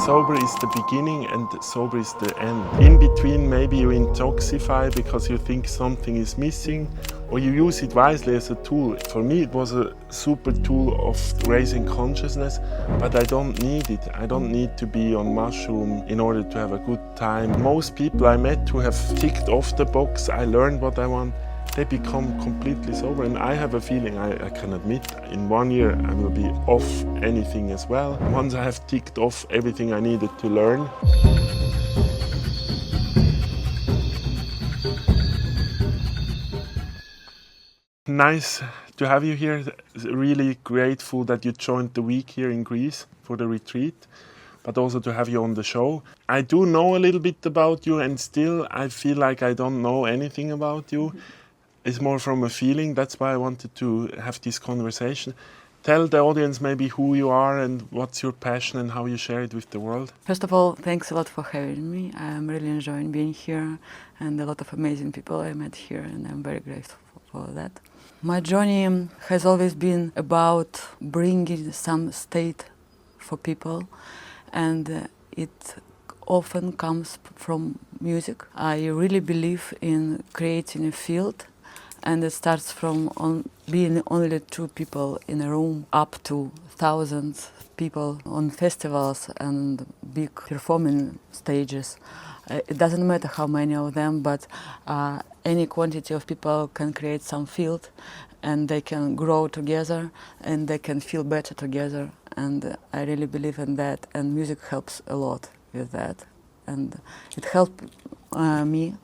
Sober is the beginning and sober is the end. In between, maybe you intoxify because you think something is missing, or you use it wisely as a tool. For me, it was a super tool of raising consciousness, but I don't need it. I don't need to be on mushroom in order to have a good time. Most people I met who have ticked off the box, I learned what I want, they become completely sober. And I have a feeling, I can admit, in 1 year I will be off anything as well. Once I have ticked off everything I needed to learn. Nice to have you here. Really grateful that you joined the week here in Greece for the retreat, but also to have you on the show. I do know a little bit about you, and still I feel like I don't know anything about you. It's more from a feeling. That's why I wanted to have this conversation. Tell the audience maybe who you are and what's your passion and how you share it with the world. First of all, thanks a lot for having me. I'm really enjoying being here, and a lot of amazing people I met here, and I'm very grateful for that. My journey has always been about bringing some state for people, and it often comes from music. I really believe in creating a field, and it starts from being only 2 people in a room up to thousands of people on festivals and big performing stages. It doesn't matter how many of them, but any quantity of people can create some field, and they can grow together and they can feel better together. And I really believe in that, and music helps a lot with that. And it helped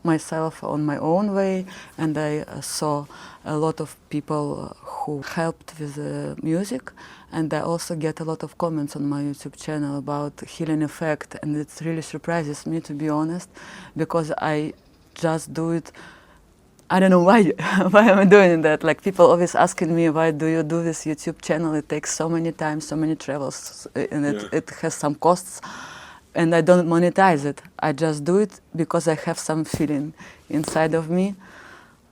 myself on my own way, and I saw a lot of people who helped with the music, and I also get a lot of comments on my YouTube channel about healing effect, and it really surprises me, to be honest, because I just do it. I don't know why why am I doing that. Like, people always asking me, why do you do this YouTube channel? It takes so many times, so many travels, and it has some costs. And I don't monetize it. I just do it because I have some feeling inside of me,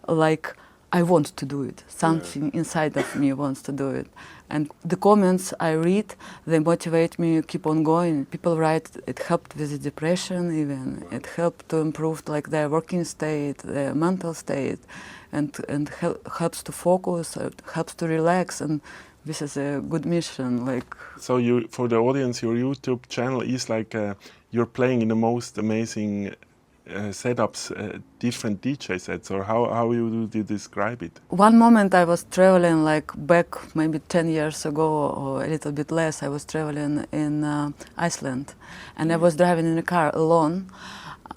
like I want to do it. Something inside of me wants to do it. And the comments I read, they motivate me to keep on going. People write, it helped with the depression even. It helped to improve like their working state, their mental state, and helps to focus, helps to relax. And this is a good mission. Like, so you, for the audience, your YouTube channel is like you're playing in the most amazing setups, different DJ sets, or how you describe it? One moment I was traveling, like back maybe 10 years ago or a little bit less, I was traveling in Iceland, and I was driving in a car alone,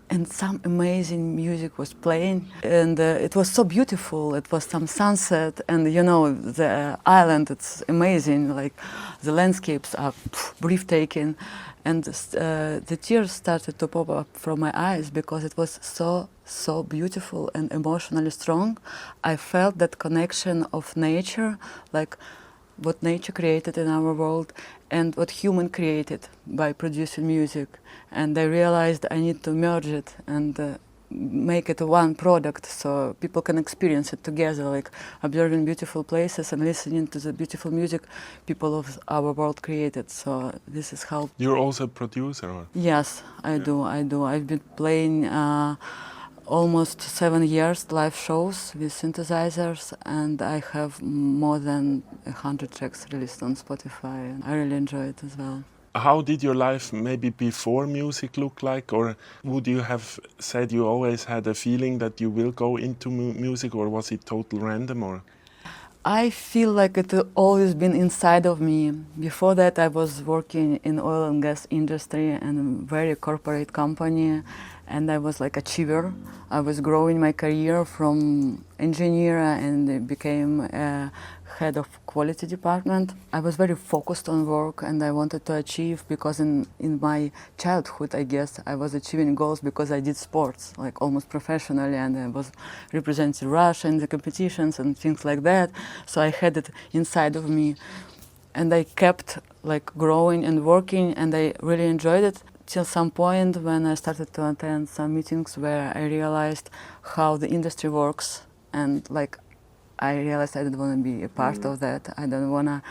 and some amazing music was playing, and it was so beautiful. It was some sunset, and you know, the island, it's amazing, like the landscapes are breathtaking, and the tears started to pop up from my eyes because it was so beautiful and emotionally strong. I felt that connection of nature, like what nature created in our world and what human created by producing music. And I realized I need to merge it and make it one product so people can experience it together, like observing beautiful places and listening to the beautiful music people of our world created. So this is how... You're also a producer? Or? Yes, I do. I've been playing almost 7 years live shows with synthesizers, and I have more than 100 tracks released on Spotify, and I really enjoy it as well. How did your life maybe before music look like, or would you have said you always had a feeling that you will go into music, or was it total random? Or I feel like it always been inside of me. Before that, I was working in oil and gas industry and a very corporate company, and I was like achiever. I was growing my career from engineer and became a head of quality department. I was very focused on work, and I wanted to achieve, because in my childhood, I guess, I was achieving goals because I did sports, like almost professionally, and I was representing Russia in the competitions and things like that. So I had it inside of me, and I kept like growing and working, and I really enjoyed it till some point when I started to attend some meetings where I realized how the industry works, and like I realized I didn't want to be a part of that. I don't want to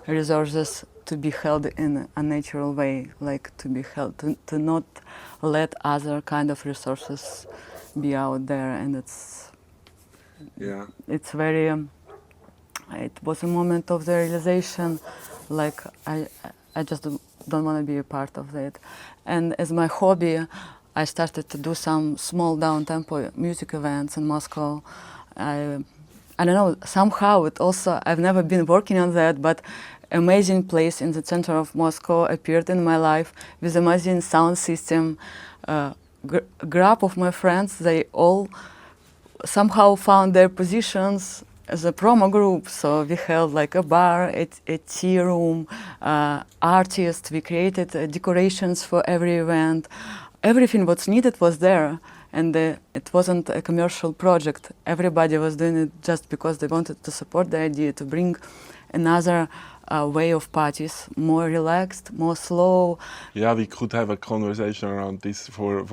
resources to be held in a natural way, like to be held, to not let other kind of resources be out there. And it's very, it was a moment of the realization, like I just don't want to be a part of that. And as my hobby, I started to do some small down-tempo music events in Moscow. I don't know, somehow it also, I've never been working on that, but amazing place in the center of Moscow appeared in my life with amazing sound system. Group of my friends, they all somehow found their positions as a promo group. So we held like a bar, a tea room, artists, we created decorations for every event. Everything what's needed was there. And it wasn't a commercial project. Everybody was doing it just because they wanted to support the idea to bring another way of parties, more relaxed, more slow. Yeah, we could have a conversation around this for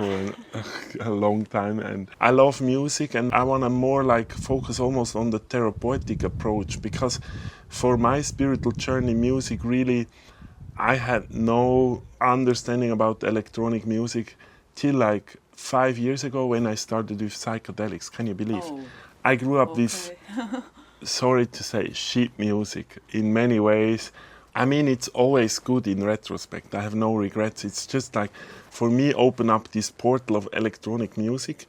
a long time. And I love music, and I want to more like focus almost on the therapeutic approach, because for my spiritual journey, music really, I had no understanding about electronic music till like 5 years ago when I started with psychedelics. Can you believe? Oh, I grew up with, sorry to say, sheet music in many ways. I mean, it's always good in retrospect. I have no regrets. It's just like, for me, open up this portal of electronic music.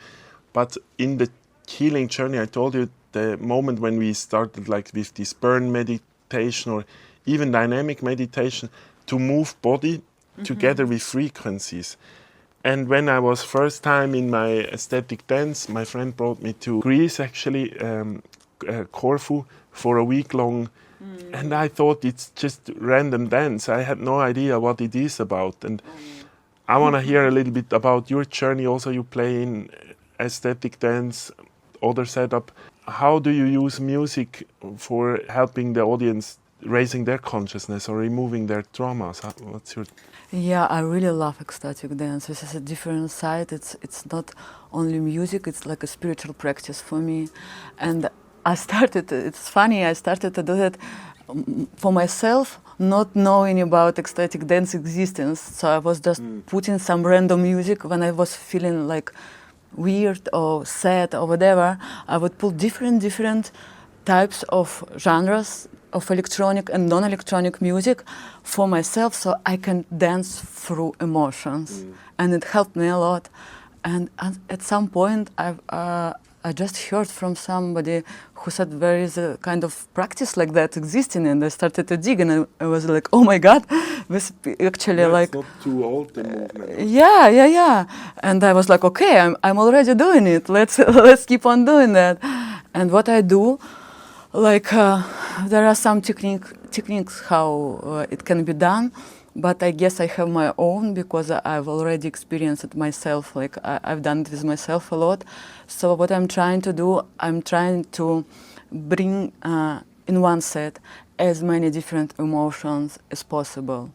But in the healing journey, I told you, the moment when we started like with this burn meditation or even dynamic meditation, to move body together with frequencies. And when I was first time in my aesthetic dance, my friend brought me to Greece, actually, Corfu, for a week long. And I thought it's just random dance. I had no idea what it is about. And I want to hear a little bit about your journey. Also, you play in aesthetic dance, other setup. How do you use music for helping the audience raising their consciousness or removing their traumas? What's your... Yeah, I really love ecstatic dance. This is a different side. It's not only music, it's like a spiritual practice for me. And I started, it's funny, I started to do that for myself, not knowing about ecstatic dance existence. So I was just putting some random music when I was feeling like weird or sad or whatever. I would put different types of genres of electronic and non-electronic music for myself, so I can dance through emotions. And it helped me a lot. And at some point I just heard from somebody who said there is a kind of practice like that existing, and I started to dig, and I was like, oh my God, this actually like... It's not too old, the movement. Yeah. And I was like, okay, I'm already doing it. Let's keep on doing that. And what I do, like there are some techniques how it can be done, but I guess I have my own because I've already experienced it myself. Like I've done it with myself a lot. So what I'm trying to do, I'm trying to bring in one set as many different emotions as possible.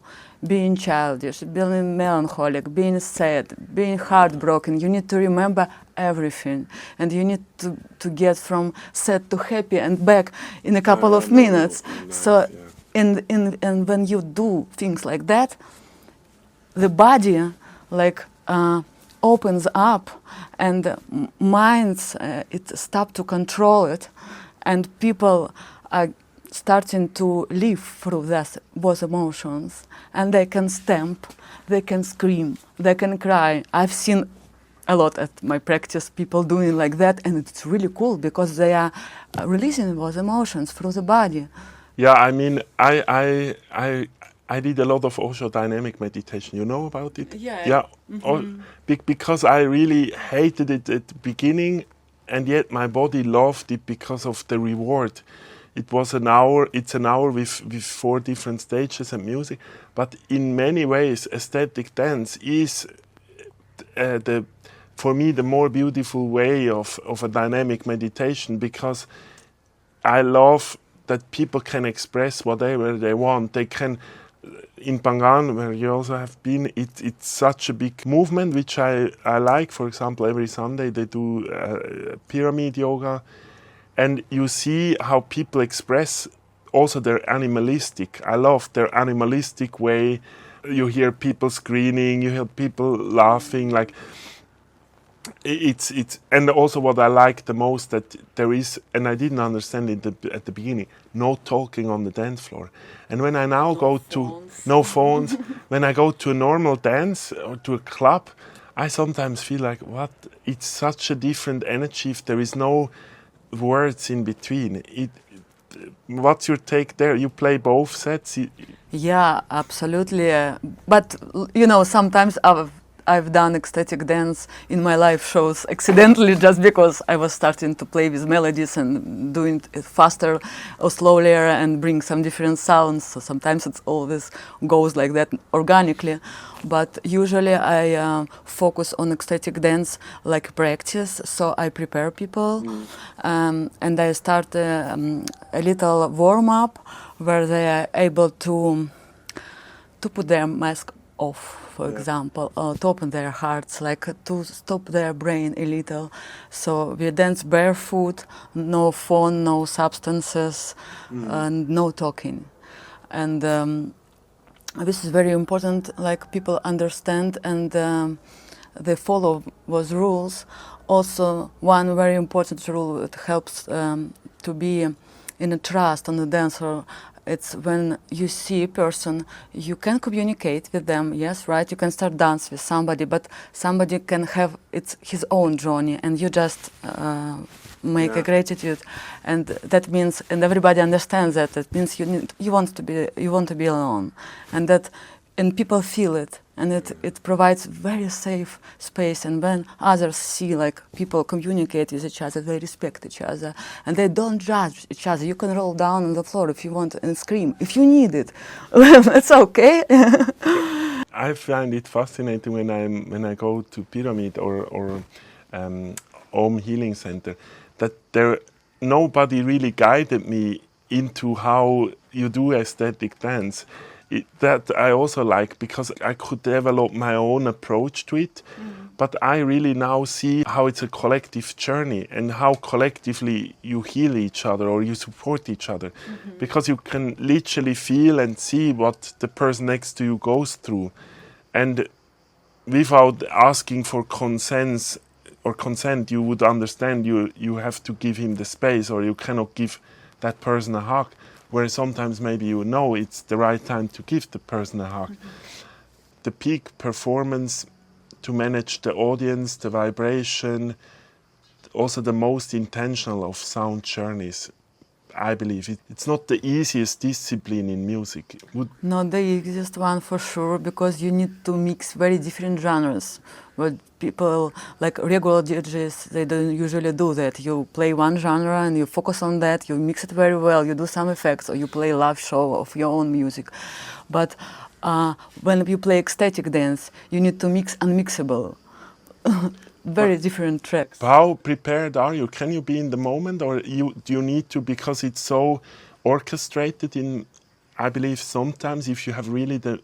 Being childish, being melancholic, being sad, being heartbroken. You need to remember everything, and you need to get from sad to happy and back in a couple of minutes. Nice, so, yeah. and when you do things like that, the body like opens up, and minds it stop to control it, and people are starting to live through those emotions, and they can stamp, they can scream, they can cry. I've seen a lot at my practice people doing like that, and it's really cool because they are releasing those emotions through the body. Yeah, I mean, I did a lot of Osho dynamic meditation. You know about it? Yeah. Because I really hated it at the beginning, and yet my body loved it because of the reward. It was an hour. It's an hour with 4 different stages and music. But in many ways, aesthetic dance is for me the more beautiful way of a dynamic meditation, because I love that people can express whatever they want. They can, in Pangan, where you also have been, it's such a big movement, which I like. For example, every Sunday they do pyramid yoga, and you see how people express also they're animalistic. I love their animalistic way. You hear people screaming, you hear people laughing, like it's and also what I like the most that there is, and I didn't understand it at the beginning, no talking on the dance floor. And when I now go to no phones, when I go to a normal dance or to a club, I sometimes feel like what it's such a different energy if there is no words in between. What's your take there? You play both sets? Yeah, absolutely. But sometimes I've done ecstatic dance in my live shows accidentally just because I was starting to play with melodies and doing it faster or slower and bring some different sounds. So sometimes it always goes like that organically. But usually I focus on ecstatic dance like practice. So I prepare people and I start a little warm-up where they are able to put their mask off, for example, to open their hearts, like to stop their brain a little. So we dance barefoot, no phone, no substances, and no talking. And this is very important, like people understand and they follow those rules. Also, one very important rule that helps to be in a trust on the dancer, it's when you see a person, you can communicate with them, yes, right? You can start dance with somebody, but somebody can have his own journey, and you just make a gratitude, and that means, and everybody understands that. It means you want to be alone, and people feel it, and it provides very safe space. And when others see like people communicate with each other, they respect each other, and they don't judge each other. You can roll down on the floor if you want and scream if you need it. It's okay. I find it fascinating when I go to Pyramid or Om Healing Center that nobody really guided me into how you do aesthetic dance. That I also like because I could develop my own approach to it, but I really now see how it's a collective journey and how collectively you heal each other or you support each other, because you can literally feel and see what the person next to you goes through, and without asking for consent, you would understand you have to give him the space, or you cannot give that person a hug. Where sometimes maybe it's the right time to give the person a hug. The peak performance, to manage the audience, the vibration, also the most intentional of sound journeys. I believe it's not the easiest discipline in music. Not the easiest one for sure, because you need to mix very different genres. But people, like regular DJs, they don't usually do that. You play one genre and you focus on that, you mix it very well, you do some effects, or you play a live show of your own music. But when you play ecstatic dance, you need to mix unmixable. Very different tracks. How prepared are you? Can you be in the moment, or do you need to, because it's so orchestrated in, I believe sometimes if you have really the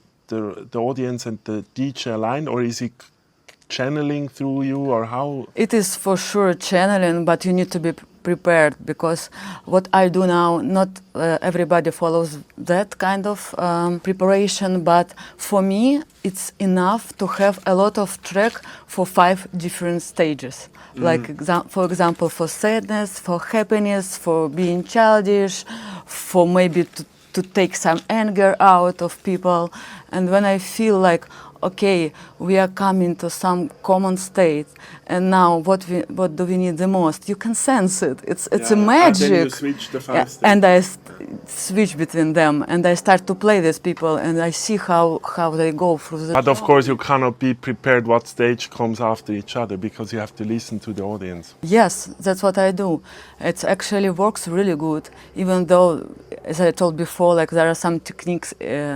audience and the DJ aligned, or is it channeling through you, or how? It is for sure channeling, but you need to be prepared, because what I do now, not everybody follows that kind of preparation, but for me it's enough to have a lot of track for 5 different stages. Like for example, for sadness, for happiness, for being childish, for maybe to take some anger out of people. And when I feel like, okay, we are coming to some common state, and now what do we need the most? You can sense it. It's a magic. And then you switch the 5 stages. And I switch between them, and I start to play these people, and I see how they go through the. But of course, you cannot be prepared what stage comes after each other, because you have to listen to the audience. Yes, that's what I do. It actually works really good, even though, as I told before, like there are some techniques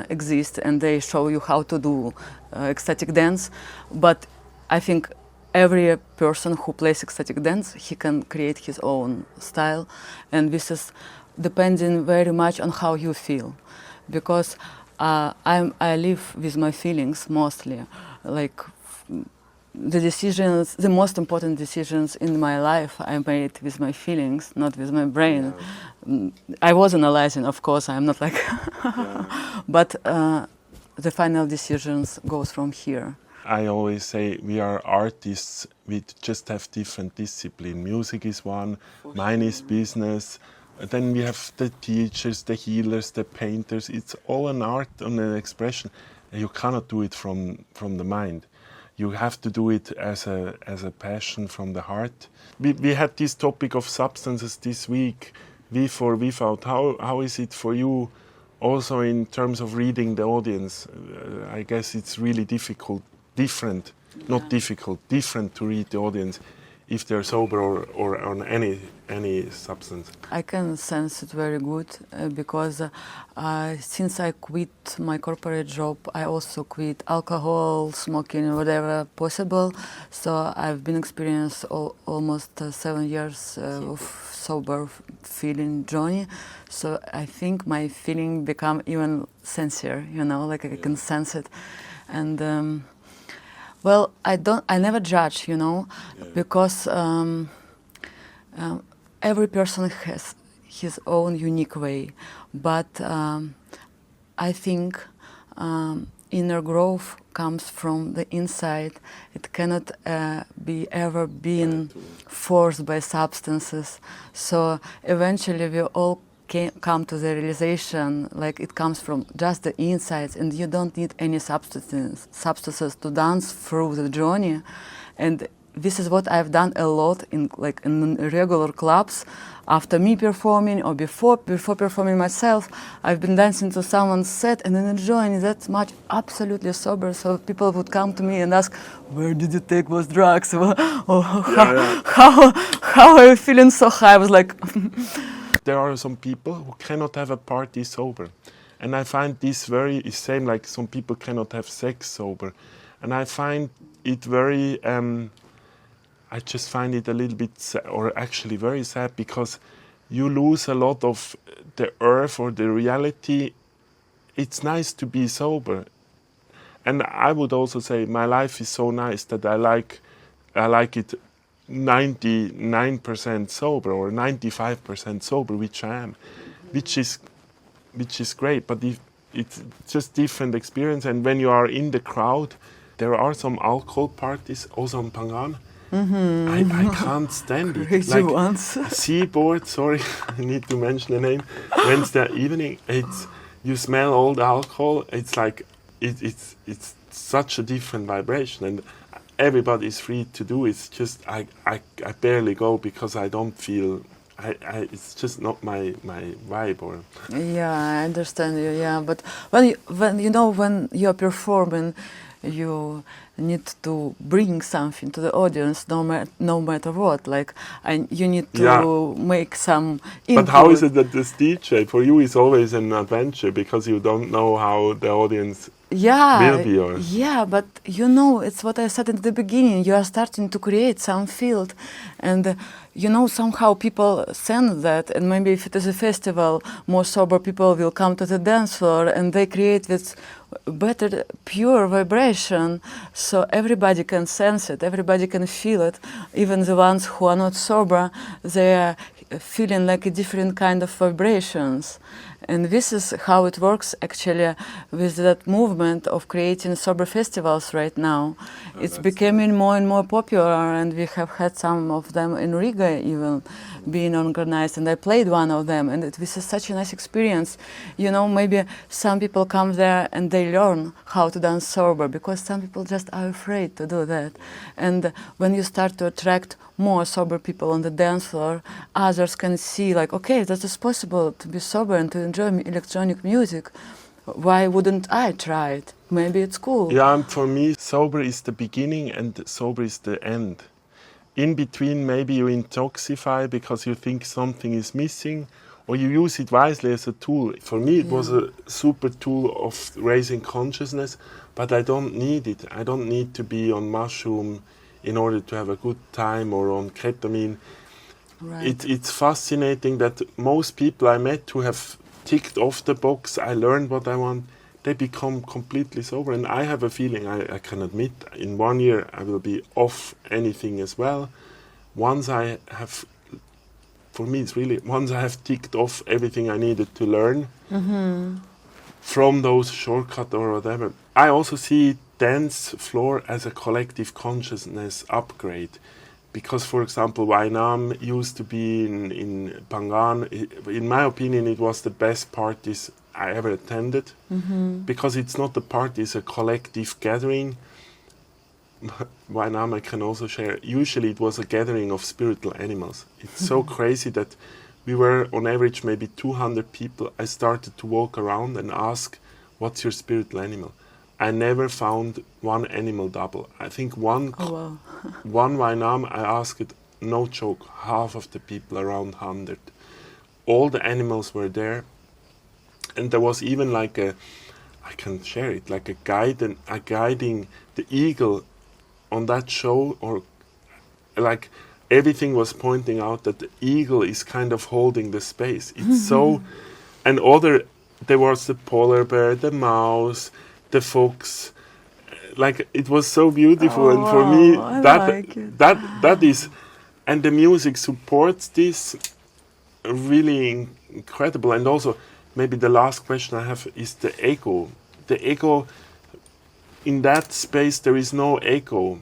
exist, and they show you how to do ecstatic dance, but I think every person who plays ecstatic dance, he can create his own style, and this is depending very much on how you feel, because I live with my feelings mostly, like the decisions, the most important decisions in my life, I made with my feelings, not with my brain. I was analyzing, of course. I'm not like, but the final decisions goes from here. I always say we are artists. We just have different discipline. Music is one. Mine is business. Then we have the teachers, the healers, the painters. It's all an art and an expression. You cannot do it from the mind. You have to do it as a passion from the heart. We had this topic of substances this week, with or without. How is it for you also in terms of reading the audience? I guess it's really different to read the audience if they're sober or on any substance. I can sense it very good because since I quit my corporate job, I also quit alcohol, smoking, whatever possible. So I've been experienced almost 7 years of sober feeling journey. So I think my feeling become even sincere, like I can sense it. And well, I never judge, because every person has his own unique way. But I think inner growth comes from the inside. It cannot be ever been forced by substances. So eventually we all come to the realization, like it comes from just the insides, and you don't need any substances to dance through the journey. And this is what I've done a lot in regular clubs. After me performing or before performing myself, I've been dancing to someone's set and then enjoying that much, absolutely sober. So people would come to me and ask, "Where did you take those drugs?" Or how are you feeling so high? I was like. There are some people who cannot have a party sober. And I find this very same, like some people cannot have sex sober. And I find it very, I just find it a little bit, or actually very sad, because you lose a lot of the earth or the reality. It's nice to be sober. And I would also say my life is so nice that I like it 99% sober or 95% sober, which I am, which is great. But it's just different experience. And when you are in the crowd, there are some alcohol parties, also on Pangan. I can't stand it. Crazy ones. Seaboard, sorry, I need to mention the name. Wednesday evening, you smell all the alcohol. It's like it's such a different vibration, and everybody is free to do. It's just I barely go because I don't feel. It's just not my vibe. Or yeah, I understand you. Yeah, but when you're performing, you need to bring something to the audience, no matter what. And you need to make some input. But how is it that this DJ for you is always an adventure because you don't know how the audience will be? Or? Yeah, but it's what I said in the beginning. You are starting to create some field, and somehow people sense that, and maybe if it is a festival, more sober people will come to the dance floor, and they create this better, pure vibration, so everybody can sense it, everybody can feel it. Even the ones who are not sober, they are feeling like a different kind of vibrations. And this is how it works actually with that movement of creating sober festivals right now. It's becoming more and more popular, and we have had some of them in Riga even being organized, and I played one of them, and this is such a nice experience. Maybe some people come there and they learn how to dance sober, because some people just are afraid to do that. And when you start to attract more sober people on the dance floor, others can see okay, that is possible to be sober and to enjoy electronic music. Why wouldn't I try it? Maybe it's cool. Yeah, and for me, sober is the beginning and sober is the end. In between, maybe you intoxify because you think something is missing, or you use it wisely as a tool. For me, it was a super tool of raising consciousness, but I don't need it. I don't need to be on mushroom in order to have a good time, or on ketamine. Right. It's fascinating that most people I met who have ticked off the box, I learned what I want, they become completely sober. And I have a feeling, I can admit, in 1 year I will be off anything as well. Once I have, for me it's really, once I have ticked off everything I needed to learn from those shortcuts or whatever. I also see dance floor as a collective consciousness upgrade. Because, for example, Wainam used to be in Pangan. In my opinion, it was the best parties I ever attended. Because it's not a party, it's a collective gathering. Wainam I can also share. Usually it was a gathering of spiritual animals. It's so crazy that we were on average maybe 200 people. I started to walk around and ask, what's your spiritual animal? I never found one animal double. I think one Wainam, I asked, no joke, half of the people, around 100. All the animals were there. And there was even like a, I can share it, like a guiding the eagle on that show, or like everything was pointing out that the eagle is kind of holding the space. It's so, and there was the polar bear, the mouse, the fox, like it was so beautiful. And for me, that is, and the music supports this, really incredible. And also, maybe the last question I have is the ego. The ego, in that space there is no ego,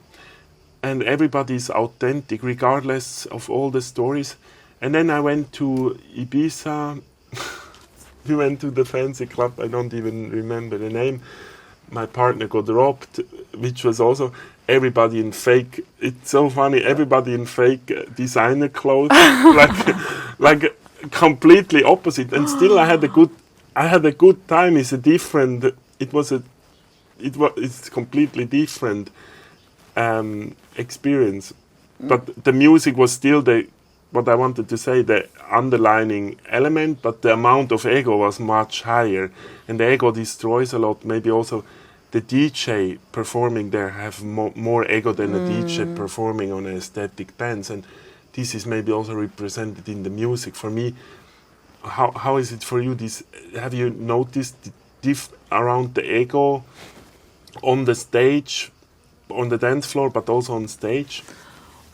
and everybody is authentic regardless of all the stories. And then I went to Ibiza. We went to the fancy club, I don't even remember the name. My partner got robbed, which was also everybody in fake, it's so funny, everybody in fake designer clothes, like completely opposite. And still I had a good time. It's completely different experience. But the music was still what I wanted to say, the underlining element, but the amount of ego was much higher. And the ego destroys a lot. Maybe also the DJ performing there have more ego than a DJ performing on an aesthetic dance. And this is maybe also represented in the music. For me, how is it for you? Have you noticed around the ego on the stage, on the dance floor, but also on stage?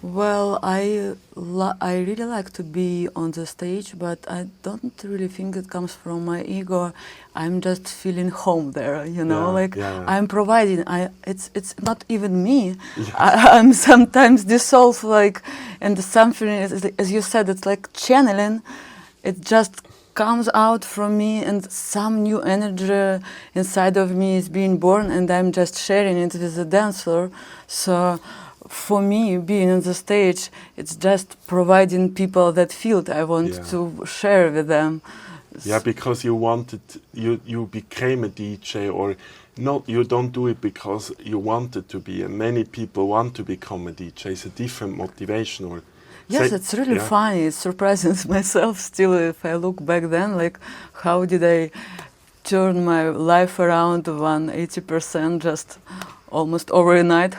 Well, I really like to be on the stage, but I don't really think it comes from my ego. I'm just feeling home there, I'm providing. It's not even me. I'm sometimes dissolved, and something, as you said, it's like channeling. It just comes out from me, and some new energy inside of me is being born, and I'm just sharing it with the dancer. So for me, being on the stage, it's just providing people that field I want to share with them. Yeah, because you became a DJ, or not, you don't do it because you wanted to be, and many people want to become a DJ. It's a different motivation. Or yes, it's really funny. It's surprising myself still if I look back then, how did I turn my life around 180% just almost overnight,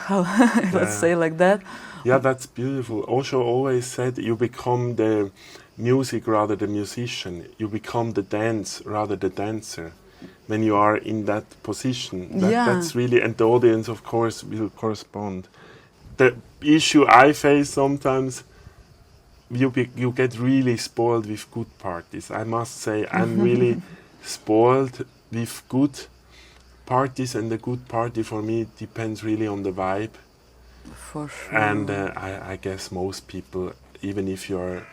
let's say like that. Yeah, that's beautiful. Osho always said you become the music rather the musician. You become the dance rather the dancer when you are in that position. That's really, and the audience, of course, will correspond. The issue I face sometimes, you get really spoiled with good parties. I must say, I'm really spoiled with good parties, and a good party for me depends really on the vibe. For sure. And I guess most people, even if you're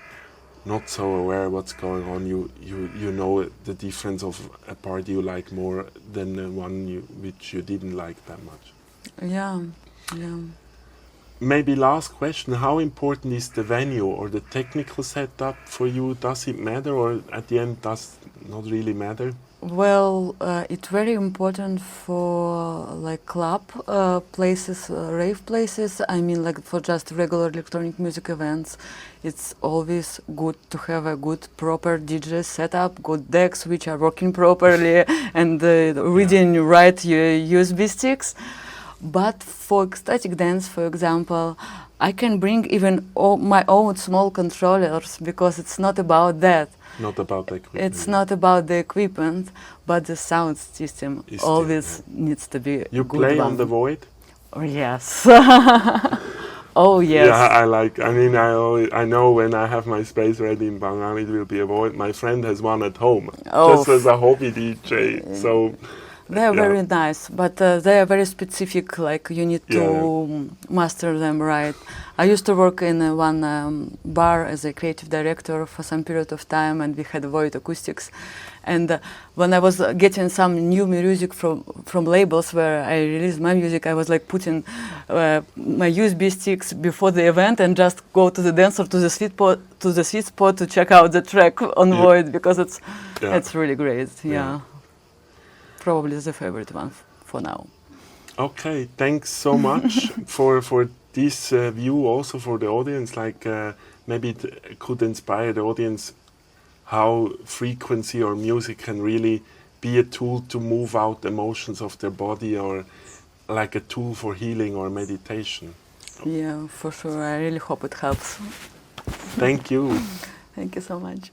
not so aware what's going on, you know the difference of a party you like more than the one which you didn't like that much. Yeah. Maybe last question, how important is the venue or the technical setup for you? Does it matter, or at the end does not really matter? Well, it's very important for club places, rave places. I mean, for just regular electronic music events, it's always good to have a good, proper DJ setup, good decks which are working properly, and reading right USB sticks. But for ecstatic dance, for example, I can bring even my own small controllers because it's not about that. Not about the equipment. It's not about the equipment, but the sound system Is always needs to be You a good play one. on the void? Oh, yes. Oh, yes. Yeah, I know when I have my space ready in Bangal, it will be a void. My friend has one at home, just as a hobby DJ. So they are very nice, but they are very specific. Like you need to master them right. I used to work in one bar as a creative director for some period of time, and we had void acoustics. And when I was getting some new music from labels where I released my music, I was like putting my USB sticks before the event and just go to the dance or to the sweet spot to check out the track on void because it's really great. Yeah. Probably the favorite one for now. Okay, thanks so much for this view, also for the audience. Like maybe it could inspire the audience how frequency or music can really be a tool to move out emotions of their body, or like a tool for healing or meditation. Yeah, for sure. I really hope it helps. Thank you. Thank you so much.